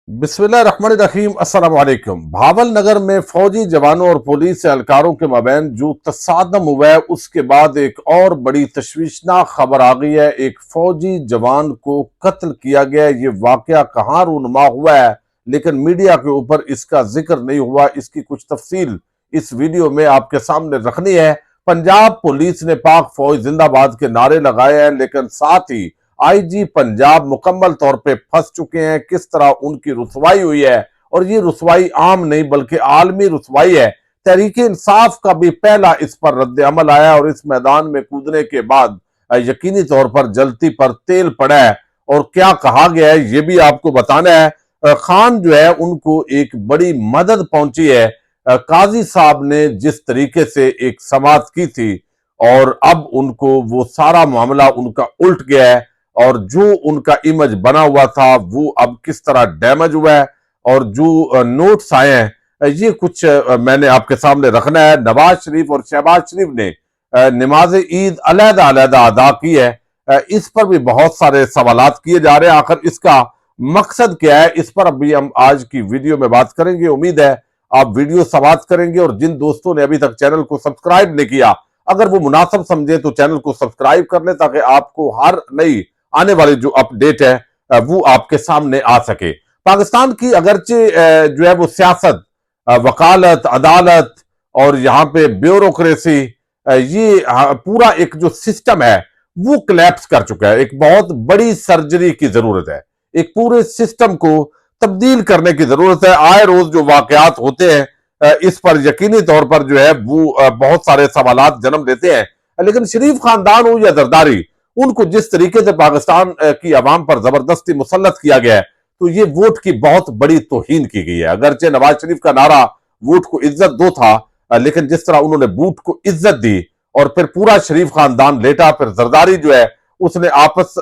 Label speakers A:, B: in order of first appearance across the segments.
A: बिस्मिल्लाहिर्रहमानिर्रहीम। अस्सलाम वालेकुम। भावल नगर में फौजी जवानों और पुलिस एहलकारों के माबैन जो तसादम हुआ है, उसके बाद एक और बड़ी तशवीशनाक खबर आ गई है। एक फौजी जवान को कत्ल किया गया है। ये वाकया कहाँ रूनुमा हुआ है, लेकिन मीडिया के ऊपर इसका जिक्र नहीं हुआ। इसकी कुछ तफसील इस वीडियो में आपके सामने रखनी है। पंजाब पुलिस ने पाक फौज जिंदाबाद के नारे लगाए हैं, लेकिन साथ ही आईजी पंजाब मुकम्मल तौर पे फंस चुके हैं। किस तरह उनकी रुसवाई हुई है, और ये रुसवाई आम नहीं बल्कि आलमी रुसवाई है। तहरीक इंसाफ का भी पहला इस पर रद्द अमल आया, और इस मैदान में कूदने के बाद यकीनी तौर पर जलती पर तेल पड़ा है। और क्या कहा गया है ये भी आपको बताना है। खान जो है उनको एक बड़ी मदद पहुंची है। काजी साहब ने जिस तरीके से एक समाअत की थी, और अब उनको वो सारा मामला उनका उल्ट गया है, और जो उनका इमेज बना हुआ था वो अब किस तरह डैमेज हुआ है, और जो नोट्स आए हैं ये कुछ मैंने आपके सामने रखना है। नवाज शरीफ और शहबाज शरीफ ने नमाज ईद अलहदा अलहदा अदा की है। इस पर भी बहुत सारे सवालात किए जा रहे हैं। आखिर इसका मकसद क्या है, इस पर अभी हम आज की वीडियो में बात करेंगे। उम्मीद है आप वीडियो समाप्त करेंगे, और जिन दोस्तों ने अभी तक चैनल को सब्सक्राइब नहीं किया, अगर वो मुनासिब समझे तो चैनल को सब्सक्राइब कर ले, ताकि आपको हर नई आने वाली जो अपडेट है वो आपके सामने आ सके। पाकिस्तान की अगरचे जो है वो सियासत, वकालत, अदालत और यहाँ पे ब्यूरोक्रेसी, ये पूरा एक जो सिस्टम है वो क्लैप्स कर चुका है। एक बहुत बड़ी सर्जरी की जरूरत है। एक पूरे सिस्टम को तब्दील करने की जरूरत है। आए रोज जो वाकयात होते हैं इस पर यकीनी तौर पर जो है वो बहुत सारे सवालात जन्म देते हैं। लेकिन शरीफ खानदान हो या जरदारी, उनको जिस तरीके से पाकिस्तान की आवाम पर जबरदस्ती मुसल्लत किया गया है, तो ये वोट की बहुत बड़ी तौहीन की गई है। अगरचे नवाज शरीफ का नारा वोट को इज्जत दो था, लेकिन जिस तरह उन्होंने वोट को इज्जत दी और फिर पूरा शरीफ खानदान लेटा, फिर जरदारी जो है उसने आपस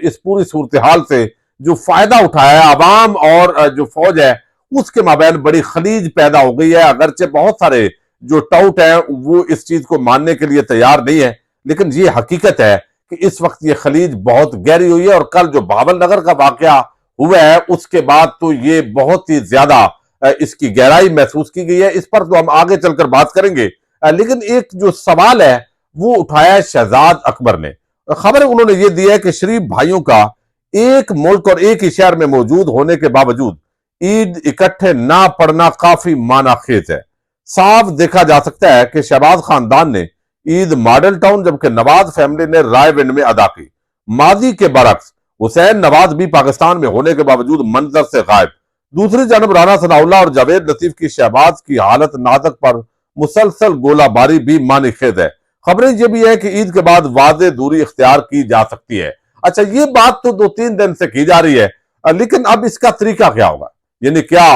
A: इस पूरी सूरत हाल से जो फायदा उठाया है, अवाम और जो फौज है उसके माबैन बड़ी खलीज पैदा हो गई है। अगरचे बहुत सारे जो टाउट है वो इस चीज को मानने के लिए तैयार नहीं है, लेकिन ये हकीकत है कि इस वक्त ये खलीज बहुत गहरी हुई है। और कल जो भावल नगर का वाकया हुआ है उसके बाद तो ये बहुत ही ज्यादा इसकी गहराई महसूस की गई है। इस पर तो हम आगे चलकर बात करेंगे, लेकिन एक जो सवाल है वो उठाया है शहजाद अकबर ने। खबर उन्होंने ये दी है कि शरीफ भाइयों का एक मुल्क और एक ही शहर में मौजूद होने के बावजूद ईद इकट्ठे ना पढ़ना काफी मानाखेज है। साफ देखा जा सकता है कि शहबाज खानदान ने ईद मॉडल टाउन, जबकि नवाज फैमिली ने रायविंड में अदा की। माजी के बरक्स हुसैन नवाज भी पाकिस्तान में होने के बावजूद मंजर से गायब। दूसरी जानब राना सनाउल्लाह और जावेद लतीफ की शहबाज की हालत नाजक पर मुसलसल गोलाबारी भी मानीखेज है। खबरें यह भी है कि ईद के बाद वादे दूरी इख्तियार की जा सकती है। अच्छा, ये बात तो 2-3 दिन से की जा रही है, लेकिन अब इसका तरीका क्या होगा? यानी क्या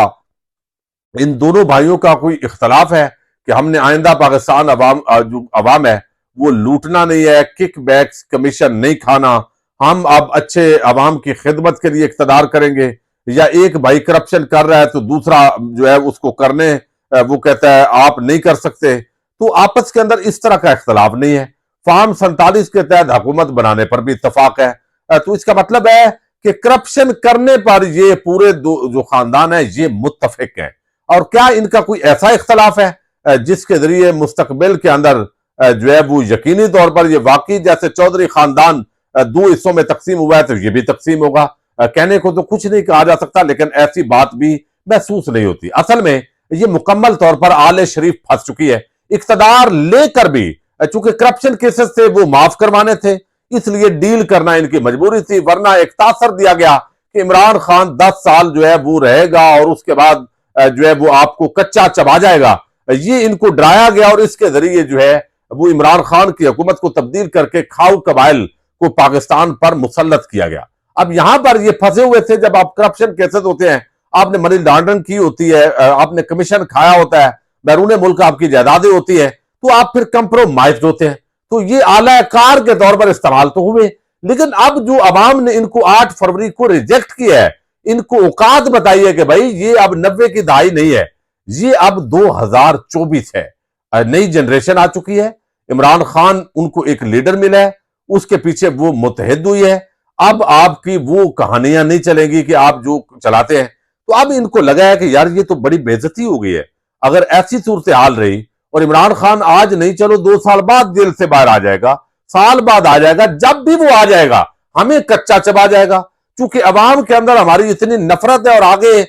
A: इन दोनों भाइयों का कोई इख्तलाफ है कि हमने आइंदा पाकिस्तान अवाम जो अवाम है वो लूटना नहीं है, किक बैक्स कमीशन नहीं खाना, हम अब अच्छे अवाम की खिदमत के लिए इख्तदार करेंगे? या एक भाई करप्शन कर रहा है तो दूसरा जो है उसको करने वो कहता है आप नहीं कर सकते? तो आपस के अंदर इस तरह का इख्तलाफ नहीं है। फार्म 47 के तहत हुकूमत बनाने पर भी इतफाक है। तो इसका मतलब है कि करप्शन करने पर ये पूरे जो खानदान है ये मुत्तफिक है। और क्या इनका कोई ऐसा इख्तलाफ है जिसके जरिए मुस्तकबिल के अंदर जो है वो यकीनी तौर पर ये वाकई जैसे चौधरी खानदान दो हिस्सों में तकसीम हुआ है तो ये भी तकसीम होगा? कहने को तो कुछ नहीं कहा जा सकता, लेकिन ऐसी बात भी महसूस नहीं होती। असल में ये मुकम्मल तौर पर आले शरीफ फंस चुकी है। इख्तदार लेकर भी चूंकि करप्शन केसेस थे वो माफ करवाने थे, इसलिए डील करना इनकी मजबूरी थी। वरना एक तासर दिया गया कि इमरान खान 10 साल जो है वो रहेगा और उसके बाद जो है वो आपको कच्चा चबा जाएगा, ये इनको डराया गया। और इसके जरिए जो है वो इमरान खान की हुकूमत को तब्दील करके खाऊ कबाइल को पाकिस्तान पर मुसल्लत किया गया। अब यहां पर ये फंसे हुए थे। जब आप करप्शन केसेस होते हैं, आपने मनी लॉन्ड्रिंग की होती है, आपने कमीशन खाया होता है, बैरून मुल्क आपकी जायदादें होती है, तो आप फिर कंप्रोमाइज होते हैं। तो ये आला कार के तौर पर इस्तेमाल तो हुए, लेकिन अब जो अवाम ने इनको 8 फरवरी को रिजेक्ट किया है, इनको औकात बताइए कि भाई ये अब 90 की दहाई नहीं है, ये अब 2024 है। नई जनरेशन आ चुकी है। इमरान खान उनको एक लीडर मिला है, उसके पीछे वो मुतहद हुई है। अब आपकी वो कहानियां नहीं चलेंगी कि आप जो चलाते हैं। तो अब इनको लगा है कि यार ये तो बड़ी बेइज्जती हो गई है। अगर ऐसी सूरत हाल रही और इमरान खान आज नहीं, चलो 2 साल बाद जेल से बाहर आ जाएगा, साल बाद आ जाएगा, जब भी वो आ जाएगा हमें कच्चा चबा जाएगा। क्योंकि अवाम के अंदर हमारी इतनी नफरत है और आगे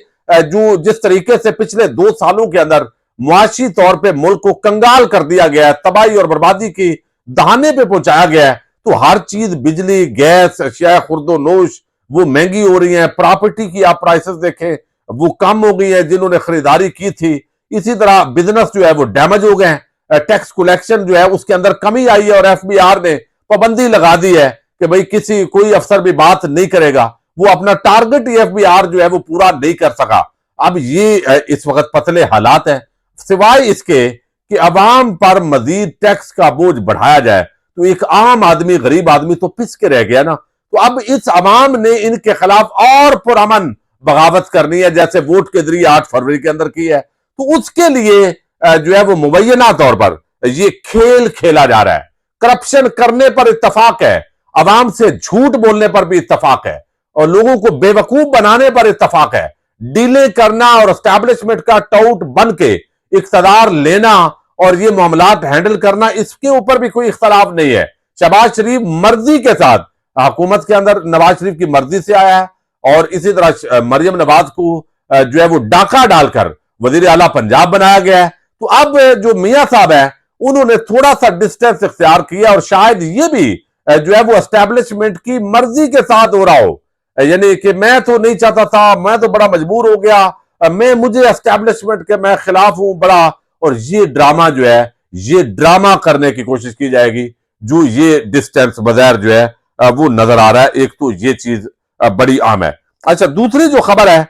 A: जो जिस तरीके से पिछले 2 सालों के अंदर मुआशी तौर पर मुल्क को कंगाल कर दिया गया है, तबाही और बर्बादी की दहाने पे पहुंचाया गया है, तो हर चीज बिजली, गैस, अशिया खुर्दो नोश वो महंगी हो रही है। प्रॉपर्टी की आप प्राइसेस देखें वो कम हो गई है जिन्होंने खरीदारी की थी। इसी तरह बिजनेस जो है वो डैमेज हो गए हैं। टैक्स कलेक्शन जो है उसके अंदर कमी आई है और एफबीआर ने पाबंदी लगा दी है कि भाई कोई अफसर भी बात नहीं करेगा। वो अपना टारगेट एफबीआर जो है वो पूरा नहीं कर सका। अब ये इस वक्त पतले हालात है। सिवाय इसके कि अवाम पर मजीद टैक्स का बोझ बढ़ाया जाए तो एक आम आदमी, गरीब आदमी तो पिस के रह गया ना। तो अब इस अवाम ने इनके खिलाफ और पुरअमन बगावत करनी है, जैसे वोट के जरिए 8 फरवरी के अंदर की है। तो उसके लिए जो है वो मुबैना तौर पर ये खेल खेला जा रहा है। करप्शन करने पर इत्तफाक है, अवाम से झूठ बोलने पर भी इत्तफाक है और लोगों को बेवकूफ बनाने पर इत्तफाक है। डीले करना और एस्टैब्लिशमेंट का टाउट बन के इख्तियार लेना और ये मामलात हैंडल करना, इसके ऊपर भी कोई इख्तलाफ नहीं है। शहबाज शरीफ मर्जी के साथ हुकूमत के अंदर नवाज शरीफ की मर्जी से आया है और इसी तरह मरियम नवाज को जो है वो डाका डालकर वजीर आला पंजाब बनाया गया है। तो अब जो मियां साहब है उन्होंने थोड़ा सा डिस्टेंस इख्तियार किया और शायद ये भी जो है वो एस्टैब्लिशमेंट की मर्जी के साथ हो रहा हो, यानी कि मैं तो नहीं चाहता था, मैं तो बड़ा मजबूर हो गया, मुझे एस्टैब्लिशमेंट के मैं खिलाफ हूं बड़ा। और ये ड्रामा जो है ये ड्रामा करने की कोशिश की जाएगी। जो ये डिस्टेंस बाजार जो है वो नजर आ रहा है। एक तो ये चीज बड़ी आम है। अच्छा, दूसरी जो खबर है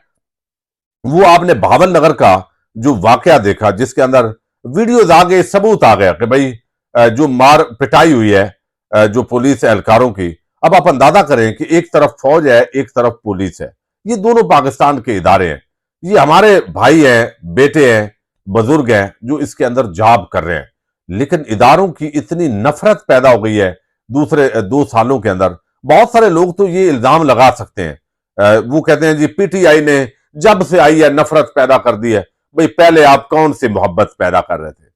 A: वो आपने भावल नगर का जो वाकया देखा जिसके अंदर वीडियोज आ गए, सबूत आ गया कि भाई जो मार पिटाई हुई है जो पुलिस एहलकारों की। अब आप अंदाजा करें कि एक तरफ फौज है, एक तरफ पुलिस है। ये दोनों पाकिस्तान के इदारे हैं। ये हमारे भाई हैं, बेटे हैं, बुजुर्ग हैं जो इसके अंदर जॉब कर रहे हैं। लेकिन इदारों की इतनी नफरत पैदा हो गई है दूसरे 2 सालों के अंदर। बहुत सारे लोग तो ये इल्जाम लगा सकते हैं, वो कहते हैं जी पीटीआई ने जब से आई है नफरत पैदा कर दी है। भाई पहले आप कौन सी मोहब्बत पैदा कर रहे थे?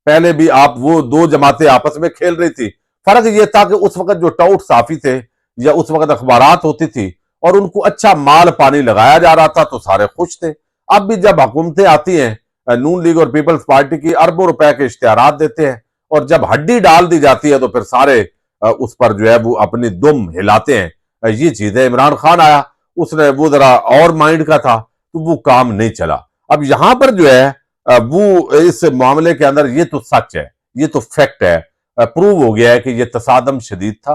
A: पहले भी आप वो 2 जमातें आपस में खेल रही थी। फर्क ये था कि उस वक्त जो टाउट साफी थे या उस वक्त अखबारात होती थी और उनको अच्छा माल पानी लगाया जा रहा था तो सारे खुश थे। अब भी जब हुकूमतें आती हैं, नून लीग और पीपल्स पार्टी की अरबों रुपए के इश्तिहारात देते हैं और जब हड्डी डाल दी जाती है तो फिर सारे उस पर जो है वो अपनी दुम हिलाते हैं। ये चीज है। इमरान खान आया, उसने वो जरा और माइंड का था तो वो काम नहीं चला। अब यहां पर जो है वो इस मामले के अंदर ये तो सच है, ये तो फैक्ट है, प्रूव हो गया है कि ये तसादम शदीद था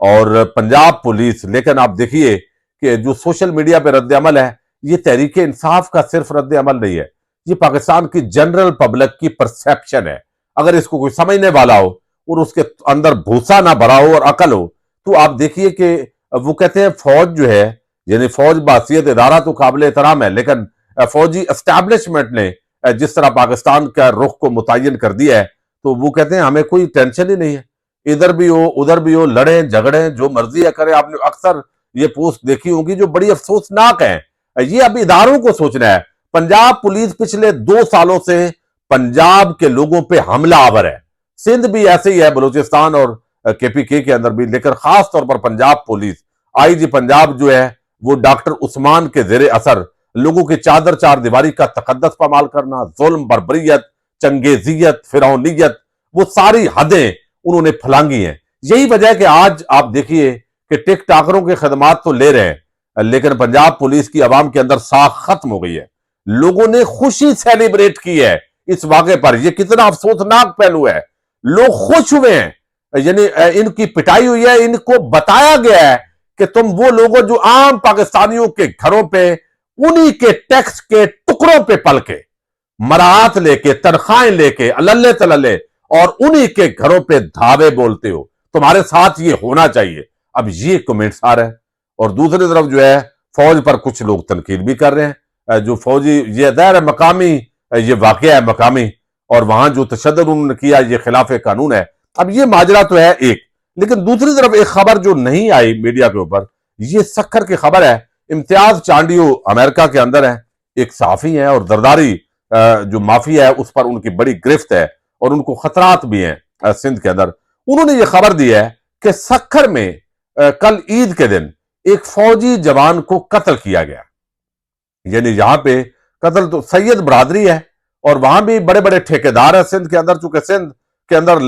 A: और पंजाब पुलिस। लेकिन आप देखिए कि जो सोशल मीडिया पर रद्द अमल है ये तहरीक इंसाफ का सिर्फ रद्द अमल नहीं है, ये पाकिस्तान की जनरल पब्लिक की परसेप्शन है। अगर इसको कोई समझने वाला हो और उसके अंदर भूसा ना भरा हो और अकल हो तो आप देखिए कि वो कहते हैं फौज जो है, यानी फौज बासियत इदारा तो काबिल एहतराम है, लेकिन फौजी एस्टैब्लिशमेंट ने जिस तरह पाकिस्तान का रुख को मुतय्यन कर दिया है तो वो कहते हैं हमें कोई टेंशन ही नहीं है, इधर भी हो उधर भी हो, लड़े झगड़े जो मर्जी है करें। आपने अक्सर ये पोस्ट देखी होगी जो बड़ी अफसोसनाक है। ये अब इदारों को सोचना है। पंजाब पुलिस पिछले 2 सालों से पंजाब के लोगों पे हमला आवर है। सिंध भी ऐसे ही है, बलूचिस्तान और केपीके के अंदर भी, लेकिन खास तौर पर पंजाब पुलिस, आईजी पंजाब जो है वो डॉक्टर उस्मान के जेरे असर लोगों की चादर चार दीवारी का तकद्दस पामाल करना, जुल्म, बर्बरियत, चंगेजियत, फिरौनियत, वो सारी हदें उन्होंने फलांगी हैं। यही वजह है कि आज आप देखिए कि टिकटॉकरों की खदमात तो ले रहे हैं लेकिन पंजाब पुलिस की आवाम के अंदर साख खत्म हो गई है। लोगों ने खुशी सेलिब्रेट की है इस वाक़े पर। यह कितना अफसोसनाक पहलू है। लोग खुश हुए हैं, यानी इनकी पिटाई हुई है, इनको बताया गया है कि तुम वो लोगों जो आम पाकिस्तानियों के घरों पे उन्हीं के टैक्स के टुकड़ों पे पल के मराहत लेके तनख्वाहें लेके अल्ले तल्ले और उन्हीं के घरों पे धावे बोलते हो, तुम्हारे साथ ये होना चाहिए। अब ये कमेंट्स आ रहे हैं और दूसरी तरफ जो है फौज पर कुछ लोग तनकीद भी कर रहे हैं। जो फौजी, ये ज़ाहिर है मकामी, ये वाकया है मकामी और वहां जो तशद्दुद उन्होंने किया ये खिलाफ कानून है। अब ये माजरा तो है एक, लेकिन दूसरी तरफ एक खबर जो नहीं आई मीडिया के ऊपर ये सखर की खबर है। इम्तियाज चांडियो अमेरिका के अंदर है, एक सहाफी है और जरदारी जो माफिया है उस पर उनकी बड़ी गिरफ्त है और उनको खतरात भी हैं सिंध के अंदर। उन्होंने ये खबर दी है कि सखर में कल ईद के दिन एक फौजी जवान को कत्ल किया गया। यानी यहां पे कत्ल तो सैयद बरादरी है और वहां भी बड़े बड़े ठेकेदार है सिंध के अंदर, चूंकि सिंध के अंदर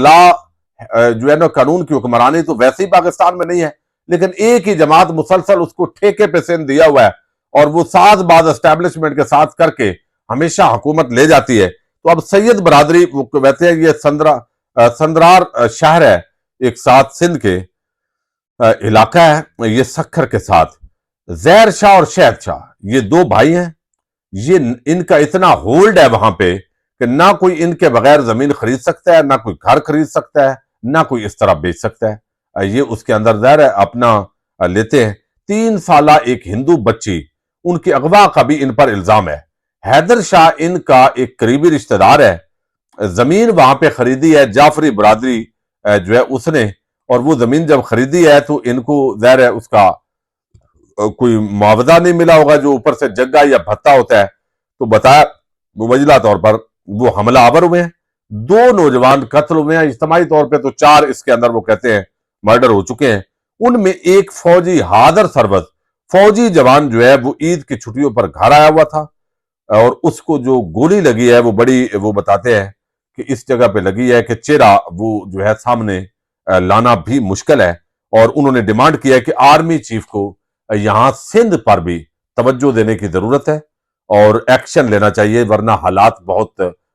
A: जो है ना कानून की हुक्मरानी तो वैसे ही पाकिस्तान में नहीं है, लेकिन एक ही जमात मुसलसल उसको ठेके पे सिंध दिया हुआ है और वो साजबाज एस्टेब्लिशमेंट के साथ करके हमेशा हुकूमत ले जाती है। तो अब सैयद बरादरी वैसे ये संदरार शहर है एक साथ सिंध के इलाका है, ये सखर के साथ जहर शाह और शहद शाह ये दो भाई हैं। ये इनका इतना होल्ड है वहां पे कि ना कोई इनके बगैर जमीन खरीद सकता है, ना कोई घर खरीद सकता है, ना कोई इस तरह बेच सकता है। ये उसके अंदर जहर है अपना लेते हैं। 3 साल एक हिंदू बच्ची उनकी अगवा का भी इन पर इल्जाम है। हैदर शाह इनका एक करीबी रिश्तेदार है, जमीन वहां पे खरीदी है जाफरी बरादरी जो है उसने, और वो जमीन जब खरीदी है तो इनको जाहिर है उसका कोई मुआवजा नहीं मिला होगा जो ऊपर से जग्गा या भत्ता होता है। तो बताया मुबैना तौर पर वो हमला आवर हुए हैं, 2 नौजवान कत्ल हुए हैं, इज्तिमाई तौर पे तो 4 इसके अंदर वो कहते हैं मर्डर हो चुके हैं। उनमें एक फौजी हादर सरबत फौजी जवान जो है वो ईद की छुट्टियों पर घर आया हुआ था और उसको जो गोली लगी है वो बड़ी वो बताते हैं कि इस जगह पे लगी है कि चेहरा वो जो है सामने लाना भी मुश्किल है। और उन्होंने डिमांड किया है कि आर्मी चीफ को यहां सिंध पर भी तवज्जो देने की जरूरत है और एक्शन लेना चाहिए, वरना हालात बहुत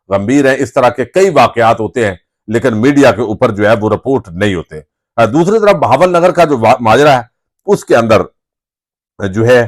A: गंभीर हैं। इस तरह के कई वाकयात होते हैं लेकिन मीडिया के ऊपर जो है वो रिपोर्ट नहीं होते। दूसरी तरफ बहावल नगर का जो माजरा है उसके अंदर जो है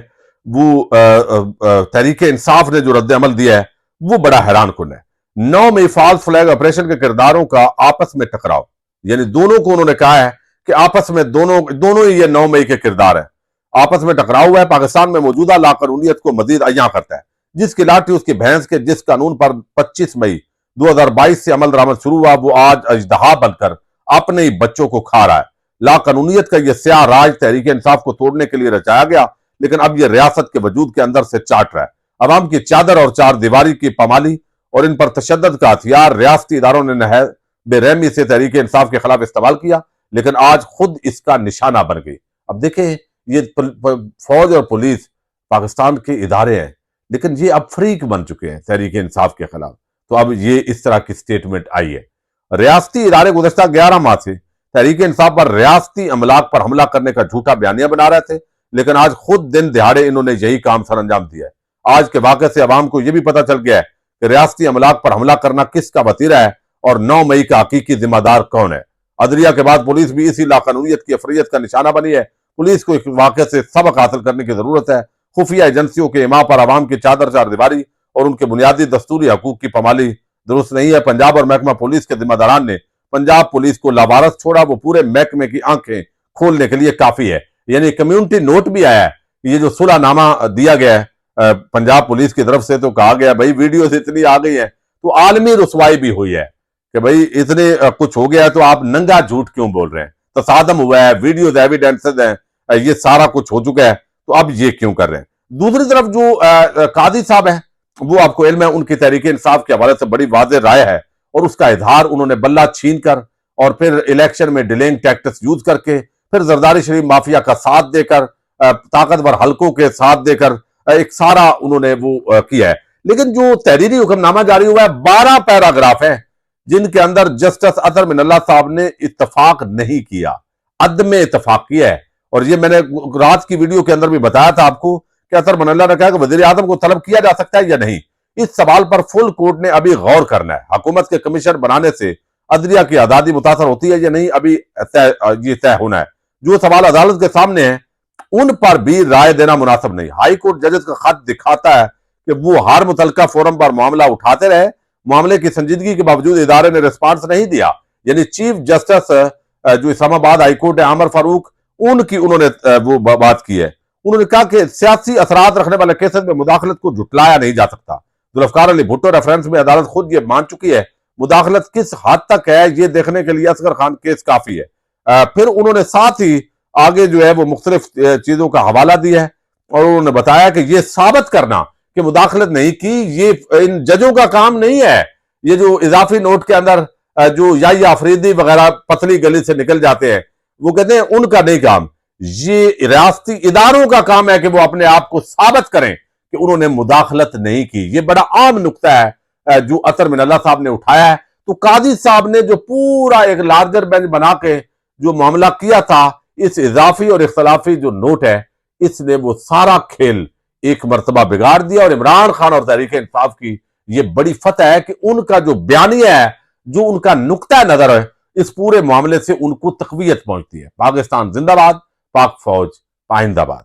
A: वो तहरीक इंसाफ ने जो रद्द अमल दिया है वो बड़ा हैरान कुन है। 9 मई फॉल्स फ्लैग ऑपरेशन के किरदारों का आपस में टकराव, यानी दोनों को उन्होंने कहा है कि आपस में दोनों ही ये 9 मई के किरदार है, आपस में टकराव हुआ है। पाकिस्तान में मौजूदा लाकानूनियत को मजीद अय्या करता है। जिसकी लाठी उसकी भैंस के जिस कानून पर 25 मई 2022 से अमल दरामद शुरू हुआ वो आज अजदहा बनकर अपने ही बच्चों को खा रहा है। लाकानूनियत का यह स्याह राज तहरीक इंसाफ को तोड़ने के लिए रचाया गया, लेकिन अब यह रियासत के वजूद के अंदर से चाट रहा है। अवाम की चादर और चार दीवारी की पामाली और इन पर तशद्दुद का हथियार रियासती इदारों ने बेरहमी से तहरीक इंसाफ के खिलाफ इस्तेमाल किया, लेकिन आज खुद इसका निशाना बन गई। अब देखें, ये फौज और पुलिस पाकिस्तान के इदारे हैं, लेकिन ये अब फ्रीक बन चुके हैं तहरीक इंसाफ के खिलाफ। तो अब ये इस तरह की स्टेटमेंट आई है। रियासती इदारे गुज़श्ता 11 माह से तहरीक इंसाफ पर रियासती अमलाक पर हमला करने का झूठा बयानिया बना रहे थे, लेकिन आज खुद दिन दिहाड़े इन्होंने यही काम सर अंजाम दिया है। आज के वाक़े से अवाम को यह भी पता चल गया है कि रियासती अमलाक पर हमला करना किसका वतीरा है और 9 मई का हकीकी जिम्मेदार कौन है। अदलिया के बाद पुलिस भी इसी लाकानूनियत की अफरियत का निशाना बनी है। पुलिस को इस वाक़े से सबक हासिल करने की जरूरत है। खुफिया एजेंसियों के इमा पर अवाम की चादर चार दीवारी और उनके बुनियादी दस्तूरी हकूक की पामाली दुरुस्त नहीं है। पंजाब और महकमा पुलिस के जिम्मेदारान ने पंजाब पुलिस को लावारस छोड़ा, वो पूरे महकमे की आंखें खोलने के लिए काफी है। यानी कम्युनिटी नोट भी आया है, ये जो सुलहनामा दिया गया है पंजाब पुलिस की तरफ से, तो कहा गया भाई वीडियो से इतनी आ गई है तो आलमी रुसवाई भी हुई है कि भाई इतने कुछ हो गया है तो आप नंगा झूठ क्यों बोल रहे हैं। तसादम हुआ है, वीडियोज एविडेंसेज हैं, ये सारा कुछ हो चुका है, तो अब ये क्यों कर रहे हैं। दूसरी तरफ जो कादी साहब है वो आपको इल्म है उनकी तहरीक इंसाफ के हवाले से बड़ी वाज़ेह राय है और उसका इजहार उन्होंने बल्ला छीन कर और फिर इलेक्शन में डिलेइंग टैक्टिक्स यूज करके फिर जरदारी शरीफ माफिया का साथ देकर ताकतवर हल्कों के साथ देकर एक सारा उन्होंने वो किया है। लेकिन जो तहरीरी हुक्मनामा जारी हुआ है 12 पैराग्राफ है जिनके अंदर जस्टिस अतर मिनल्ला साहब ने इत्तफाक नहीं किया, अदम इत्तफाक किया है। और ये मैंने रात की वीडियो के अंदर भी बताया था आपको कि अतर मिनल्ला ने कहा कि वजीर आजम को तलब किया जा सकता है या नहीं। इस सवाल पर फुल कोर्ट ने अभी गौर करना है। हुकूमत के कमीशन बनाने से अदलिया की आजादी मुतासर होती है या नहीं, अभी ये तय होना है। जो सवाल अदालत के सामने है उन पर भी राय देना मुनासिब नहीं। हाई कोर्ट जजेस का खत दिखाता है कि वो हर मुतलका फोरम पर मामला उठाते रहे, मामले की संजीदगी के बावजूद इदारे ने रिस्पांस नहीं दिया। यानी चीफ जस्टिस जो इस्लामाबाद हाईकोर्ट है आमर फारूक, उनकी उन्होंने वो बात की है। उन्होंने कहा कि सियासी असरात रखने वाले केसेस में मुदाखलत को झुटलाया नहीं जा सकता। जुल्फकार अली भुट्टो रेफरेंस में अदालत खुद ये मान चुकी है। मुदाखलत किस हद तक है ये देखने के लिए असगर खान केस काफी है। फिर उन्होंने साथ ही आगे जो है वो मुख्तलिफ चीजों का हवाला दिया है और उन्होंने बताया कि ये साबित करना कि मुदाखलत नहीं की, ये इन जजों का काम नहीं है। ये जो इजाफी नोट के अंदर जो या अफरीदी वगैरह पतली गली से निकल जाते हैं, वो कहते हैं उनका नहीं काम। ये रियासती इदारों का काम है कि वो अपने आप को साबित करें कि उन्होंने मुदाखलत नहीं की। ये बड़ा आम नुक्ता है जो अतर मिनल्ला साहब ने उठाया है। तो काजी साहब ने जो पूरा एक लार्जर बेंच बना के जो मामला किया था, इस इजाफी और इख्तलाफी जो नोट है, इसने वो सारा खेल एक मरतबा बिगाड़ दिया। और इमरान खान और तहरीक इंसाफ की ये बड़ी फतह है कि उनका जो बयानिया है, जो उनका नुक्ता नजर है, इस पूरे मामले से उनको तकवीयत पहुंचती है। पाकिस्तान जिंदाबाद, पाक फौज पाइंदाबाद।